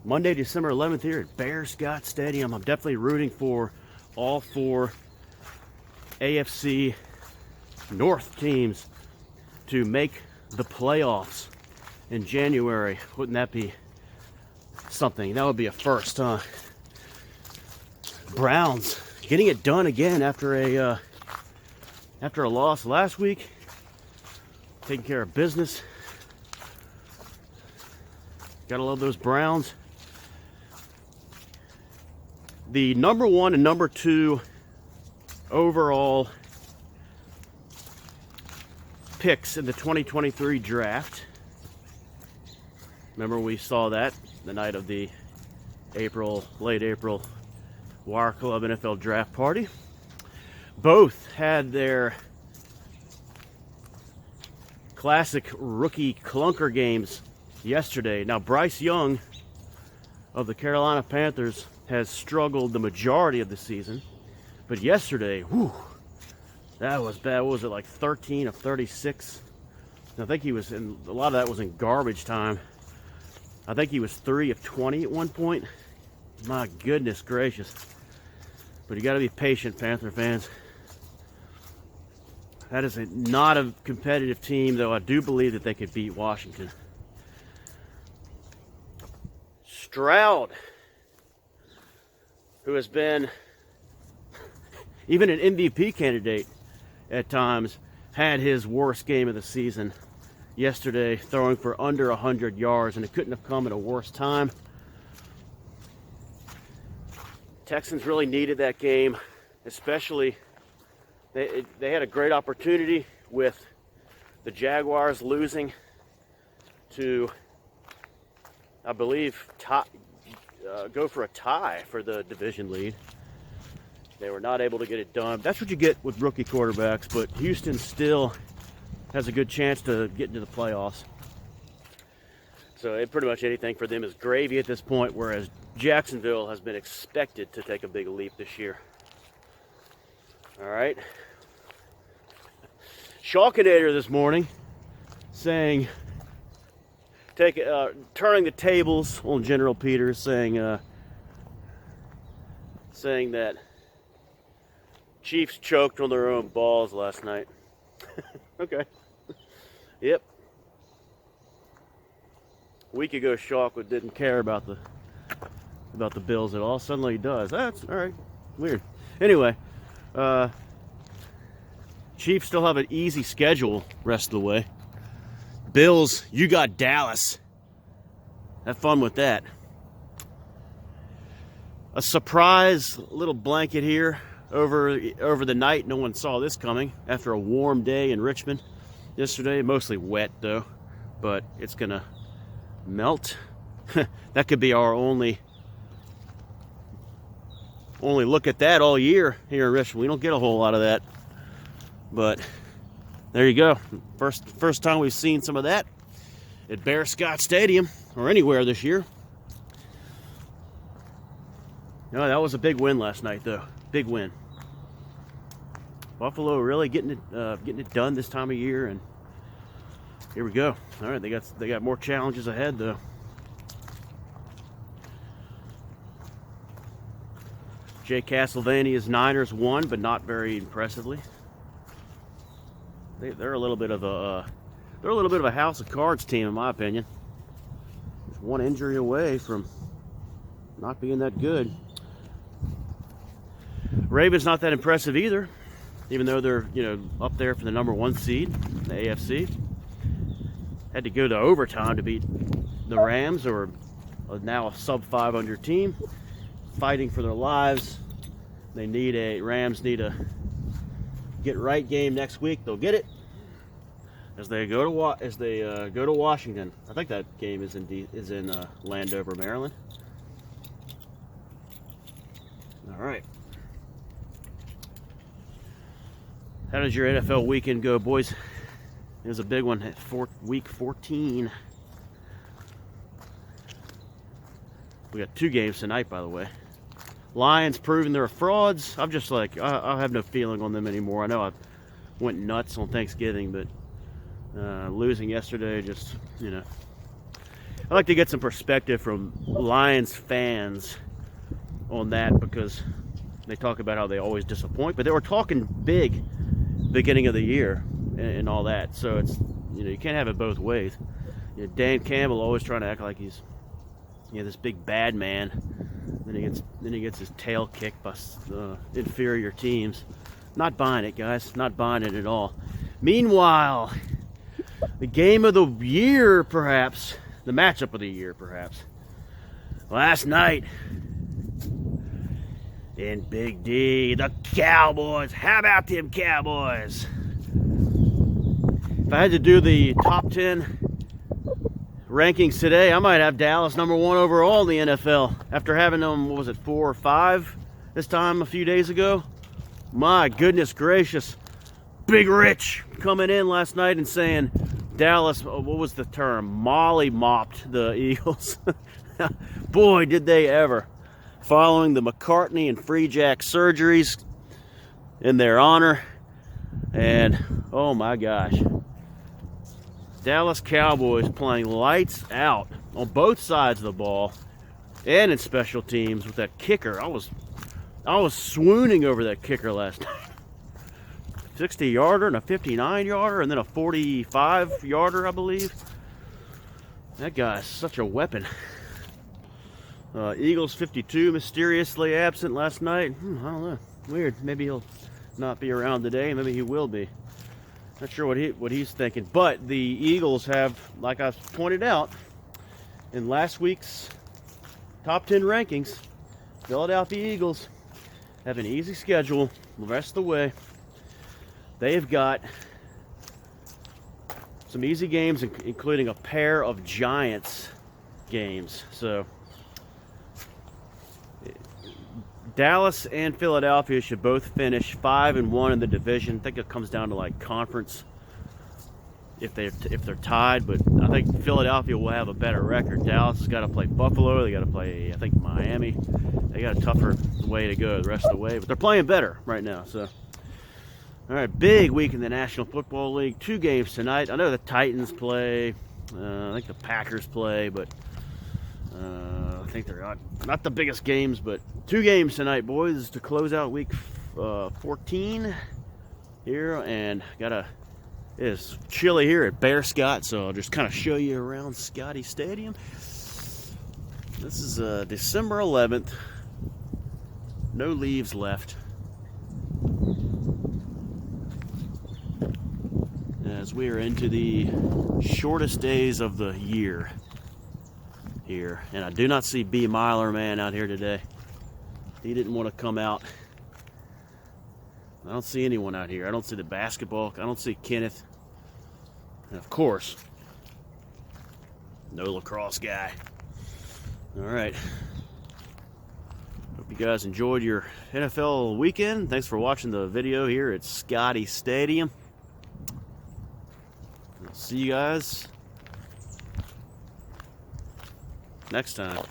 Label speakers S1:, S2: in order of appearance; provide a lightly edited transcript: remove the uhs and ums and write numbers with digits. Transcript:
S1: Monday, December 11th here at Bearscott Stadium. I'm definitely rooting for all four AFC North teams to make the playoffs in January. Wouldn't that be something? That would be a first, huh? Browns getting it done again after a loss last week. Taking care of business. Gotta love those Browns. The number 1 and number 2 overall picks in the 2023 draft. Remember we saw that the night of the late April Wire Club NFL draft party. Both had their classic rookie clunker games yesterday. Now Bryce Young of the Carolina Panthers has struggled the majority of the season, but yesterday, whew, that was bad. What was it, like 13 of 36? I think he was in, a lot of that was in garbage time. I think he was 3 of 20 at one point. My goodness gracious. But you got to be patient, Panther fans. That is not a competitive team, though I do believe that they could beat Washington. Stroud, who has been even an MVP candidate at times, had his worst game of the season yesterday, throwing for under 100 yards, and it couldn't have come at a worse time. Texans really needed that game, especially they had a great opportunity with the Jaguars losing to, I believe, go for a tie for the division lead. They were not able to get it done. That's what you get with rookie quarterbacks, but Houston still has a good chance to get into the playoffs. So pretty much anything for them is gravy at this point, whereas Jacksonville has been expected to take a big leap this year. All right. Shalkinator this morning saying, turning the tables on General Peters, saying that Chiefs choked on their own balls last night. Okay. Yep. A week ago, Shalk didn't care about the Bills at all. Suddenly he does. That's all right. Weird. Anyway, Chiefs still have an easy schedule rest of the way. Bills, you got Dallas. Have fun with that. A surprise little blanket here over the night. No one saw this coming after a warm day in Richmond yesterday. Mostly wet though, but it's gonna melt. That could be our only look at that all year here in Richmond. We don't get a whole lot of that, but there you go. First time we've seen some of that at Bearscott Stadium or anywhere this year. No, that was a big win last night, though. Big win. Buffalo really getting it done this time of year, and here we go. All right, they got more challenges ahead, though. Jay Castlevania's Niners won, but not very impressively. They're a little bit of a house of cards team, in my opinion. Just one injury away from not being that good. Ravens not that impressive either, even though they're up there for the number 1 seed in the AFC. Had to go to overtime to beat the Rams, who are now a sub-500 team, fighting for their lives. Rams need a get right game next week. They'll get it as they go to Washington. I think that game is in Landover, Maryland. All right. How does your NFL weekend go, boys? It was a big one at week 14. We got 2 games tonight, by the way. Lions proving they're frauds. I'm just like, I have no feeling on them anymore. I know I went nuts on Thanksgiving, but losing yesterday just, I like to get some perspective from Lions fans on that, because they talk about how they always disappoint, but they were talking big beginning of the year and all that. So it's, you can't have it both ways. Dan Campbell always trying to act like he's this big bad man. Then he gets his tail kicked by inferior teams. Not buying it, guys. Not buying it at all. Meanwhile, the game of the year, perhaps, the matchup of the year, perhaps, last night in Big D, the Cowboys. How about them Cowboys? If I had to do the top 10 rankings today, I might have Dallas #1 overall in the NFL after having them, what was it, 4 or 5 this time a few days ago. My goodness gracious. Big Rich coming in last night and saying Dallas, what was the term? Molly mopped the Eagles. Boy, did they ever. Following the McCartney and Free Jack surgeries in their honor. And oh my gosh. Dallas Cowboys playing lights out on both sides of the ball and in special teams with that kicker. I was swooning over that kicker last night. 60-yarder and a 59-yarder and then a 45-yarder, I believe. That guy's such a weapon. Eagles 52 mysteriously absent last night. I don't know. Weird. Maybe he'll not be around today. Maybe he will be. Not sure what he's thinking. But the Eagles have, like I pointed out in last week's top 10 rankings, Philadelphia Eagles have an easy schedule the rest of the way. They've got some easy games, including a pair of Giants games. So Dallas and Philadelphia should both finish 5-1 in the division. I think it comes down to like conference if they're tied, but I think Philadelphia will have a better record. Dallas has got to play Buffalo. They got to play, I think, Miami. They got a tougher way to go the rest of the way, but they're playing better right now. So, all right, big week in the National Football League. 2 games tonight. I know the Titans play. I think the Packers play, but I think they're not the biggest games, but 2 games tonight, boys, to close out week 14 here. And it is chilly here at Bearscott, so I'll just kind of show you around Scotty Stadium. This is December 11th. No leaves left. As we are into the shortest days of the year here. And I do not see B. Myler Man out here today. He didn't want to come out. I don't see anyone out here. I don't see the basketball. I don't see Kenneth. And of course, no lacrosse guy. All right. Hope you guys enjoyed your NFL weekend. Thanks for watching the video here at Scotty Stadium. I'll see you guys next time.